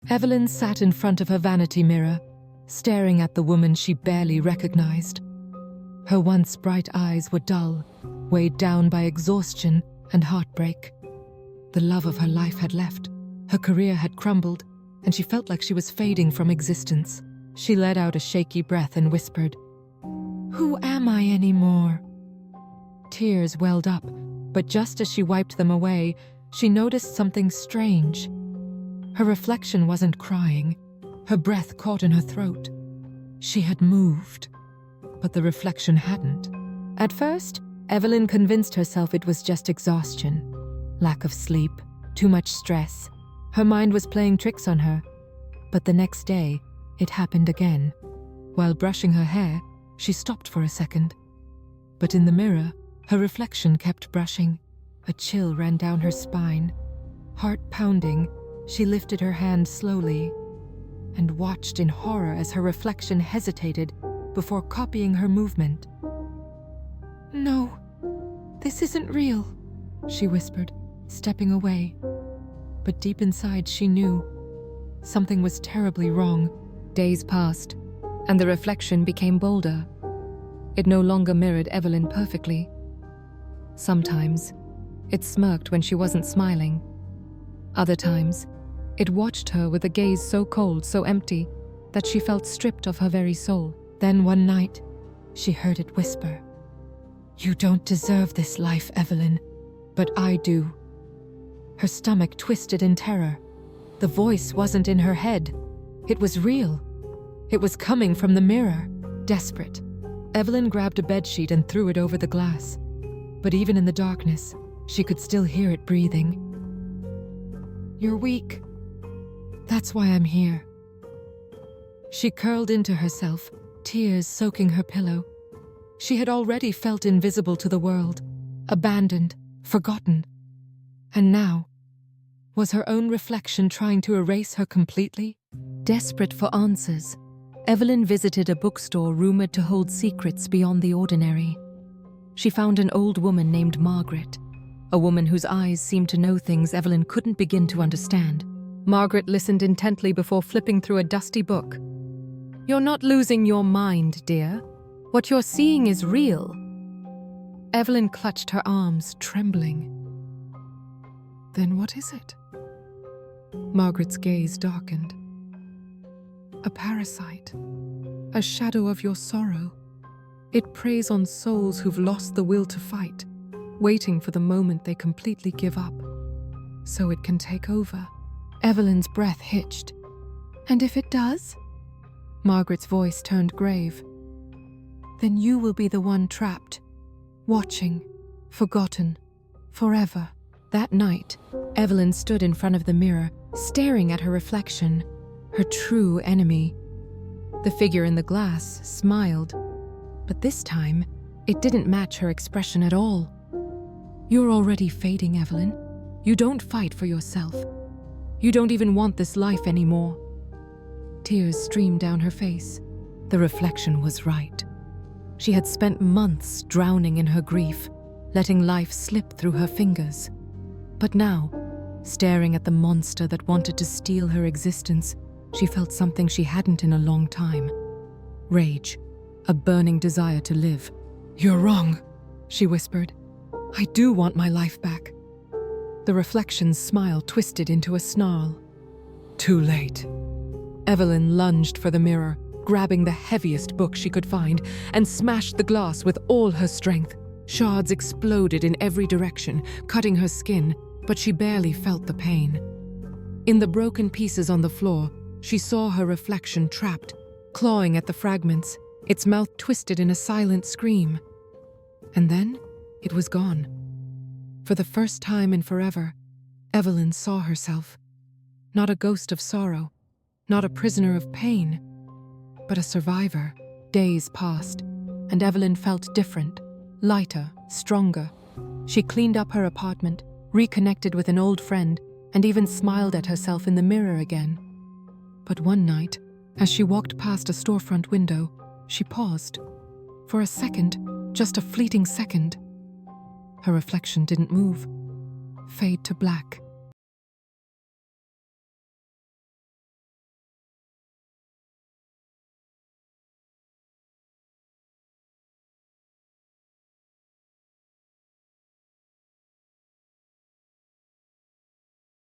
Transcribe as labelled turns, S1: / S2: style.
S1: Evelyn sat in front of her vanity mirror, staring at the woman she barely recognized. Her once bright eyes were dull, weighed down by exhaustion and heartbreak. The love of her life had left, her career had crumbled, and she felt like she was fading from existence. She let out a shaky breath and whispered, "Who am I anymore?" Tears welled up, but just as she wiped them away, she noticed something strange. Her reflection wasn't crying. Her breath caught in her throat. She had moved, but the reflection hadn't. At first, Evelyn convinced herself it was just exhaustion, lack of sleep, too much stress. Her mind was playing tricks on her. But the next day, it happened again. While brushing her hair, she stopped for a second. But in the mirror, her reflection kept brushing. A chill ran down her spine. Heart pounding, she lifted her hand slowly and watched in horror as her reflection hesitated before copying her movement. "No, this isn't real," she whispered, stepping away. But deep inside she knew something was terribly wrong. Days passed, and the reflection became bolder. It no longer mirrored Evelyn perfectly. Sometimes, it smirked when she wasn't smiling. Other times, it watched her with a gaze so cold, so empty, that she felt stripped of her very soul. Then one night, she heard it whisper, "You don't deserve this life, Evelyn, but I do." Her stomach twisted in terror. The voice wasn't in her head. It was real. It was coming from the mirror. Desperate, Evelyn grabbed a bedsheet and threw it over the glass. But even in the darkness, she could still hear it breathing. "You're weak. That's why I'm here." She curled into herself, tears soaking her pillow. She had already felt invisible to the world, abandoned, forgotten. And now, was her own reflection trying to erase her completely? Desperate for answers, Evelyn visited a bookstore rumored to hold secrets beyond the ordinary. She found an old woman named Margaret, a woman whose eyes seemed to know things Evelyn couldn't begin to understand. Margaret listened intently before flipping through a dusty book. "You're not losing your mind, dear. What you're seeing is real." Evelyn clutched her arms, trembling. "Then what is it?" Margaret's gaze darkened. "A parasite, a shadow of your sorrow. It preys on souls who've lost the will to fight, waiting for the moment they completely give up, so it can take over." Evelyn's breath hitched. "And if it does?" Margaret's voice turned grave. "Then you will be the one trapped, watching, forgotten, forever." That night, Evelyn stood in front of the mirror, staring at her reflection, her true enemy. The figure in the glass smiled, but this time, it didn't match her expression at all. "You're already fading, Evelyn. You don't fight for yourself. You don't even want this life anymore." Tears streamed down her face. The reflection was right. She had spent months drowning in her grief, letting life slip through her fingers. But now, staring at the monster that wanted to steal her existence, she felt something she hadn't in a long time. Rage, a burning desire to live. "You're wrong," she whispered. "I do want my life back." The reflection's smile twisted into a snarl. "Too late." Evelyn lunged for the mirror, grabbing the heaviest book she could find, and smashed the glass with all her strength. Shards exploded in every direction, cutting her skin, but she barely felt the pain. In the broken pieces on the floor, she saw her reflection trapped, clawing at the fragments, its mouth twisted in a silent scream. And then, it was gone. For the first time in forever, Evelyn saw herself. Not a ghost of sorrow, not a prisoner of pain, but a survivor. Days passed, and Evelyn felt different, lighter, stronger. She cleaned up her apartment, reconnected with an old friend, and even smiled at herself in the mirror again. But one night, as she walked past a storefront window, she paused. For a second, just a fleeting second. Her reflection didn't move, fade to black.